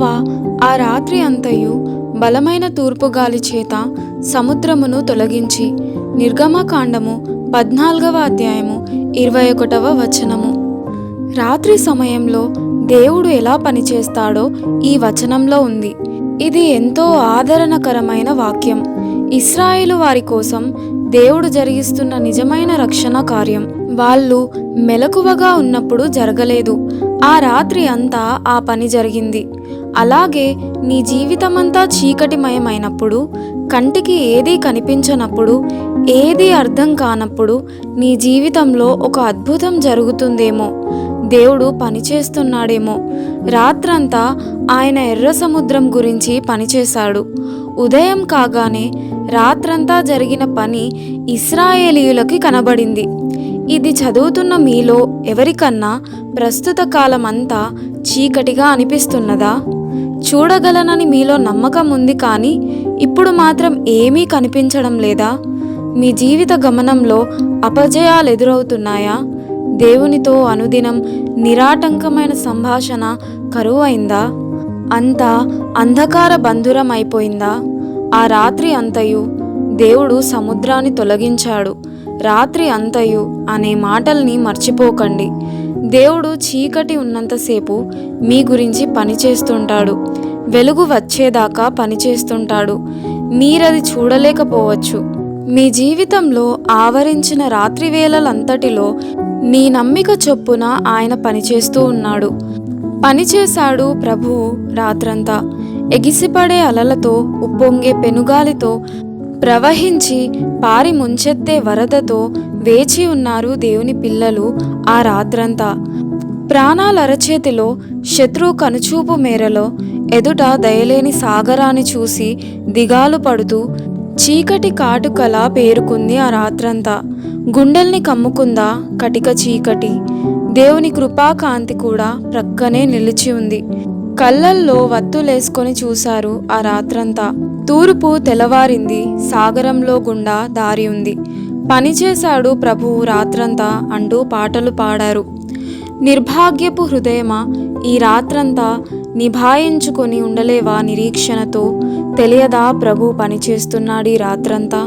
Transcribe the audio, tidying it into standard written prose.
యెహోవా ఆ రాత్రి అంతయు బలమైన తూర్పుగాలి చేత సముద్రమును తొలగించి. నిర్గమకాండము 14వ అధ్యాయము 21వ వచనము. రాత్రి సమయంలో దేవుడు ఎలా పనిచేస్తాడో ఈ వచనంలో ఉంది. ఇది ఎంతో ఆదరణకరమైన వాక్యం. ఇశ్రాయేలు వారి కోసం దేవుడు జరిగిస్తున్న నిజమైన రక్షణ కార్యం వాళ్ళు మెలకువగా ఉన్నప్పుడు జరగలేదు. ఆ రాత్రి అంతా ఆ పని జరిగింది. అలాగే నీ జీవితమంతా చీకటిమయమైనప్పుడు, కంటికి ఏదీ కనిపించనప్పుడు, ఏదీ అర్థం కానప్పుడు నీ జీవితంలో ఒక అద్భుతం జరుగుతుందేమో, దేవుడు పనిచేస్తున్నాడేమో. రాత్రంతా ఆయన ఎర్ర సముద్రం గురించి పనిచేశాడు. ఉదయం కాగానే రాత్రంతా జరిగిన పని ఇశ్రాయేలీయులకి కనబడింది. ఇది చదువుతున్న మీలో ఎవరికన్నా ప్రస్తుత కాలమంతా చీకటిగా అనిపిస్తున్నదా? చూడగలనని మీలో నమ్మకం ఉంది, కానీ ఇప్పుడు మాత్రం ఏమీ కనిపించడం లేదా? మీ జీవిత గమనంలో అపజయాలు ఎదురవుతున్నాయా? దేవునితో అనుదినం నిరాటంకమైన సంభాషణ కరువైందా? అంతా అంధకార బంధురం అయిపోయిందా? ఆ రాత్రి అంతయు దేవుడు సముద్రాన్ని తొలగించాడు. రాత్రి అంతయు అనే మాటల్ని మర్చిపోకండి. దేవుడు చీకటి ఉన్నంతసేపు మీ గురించి పనిచేస్తుంటాడు. వెలుగు వచ్చేదాకా పనిచేస్తుంటాడు. మీరది చూడలేకపోవచ్చు. మీ జీవితంలో ఆవరించిన రాత్రి వేళలంతటిలో నీ నమ్మిక చొప్పున ఆయన పనిచేస్తూ ఉన్నాడు. పనిచేశాడు ప్రభువు రాత్రంతా. ఎగిసిపడే అలలతో, ఉప్పొంగే పెనుగాలితో, ప్రవహించి పారి ముంచెత్తే వరదతో వేచి ఉన్నారు దేవుని పిల్లలు ఆ రాత్రంతా. ప్రాణాలరచేతిలో, శత్రువు కనుచూపు మేరలో, ఎదుట దయలేని సాగరాన్ని చూసి దిగాలు పడుతూ చీకటి కాటుకలా పేరుకుంది ఆ రాత్రంతా. గుండెల్ని కమ్ముకుందా కటిక చీకటి. దేవుని కృపాకాంతి కూడా ప్రక్కనే నిలిచి ఉంది. కళ్ళల్లో వత్తులేసుకొని చూశారు ఆ రాత్రంతా. తూర్పు తెల్లవారింది, సాగరంలో గుండా దారి ఉంది. పనిచేశాడు ప్రభువు రాత్రంతా అంటూ పాటలు పాడారు. నిర్భాగ్యపు హృదయమా, ఈ రాత్రంతా నిభాయించుకొని ఉండలేవా నిరీక్షణతో? తెలియదా ప్రభు పనిచేస్తున్నాడు ఈ రాత్రంతా?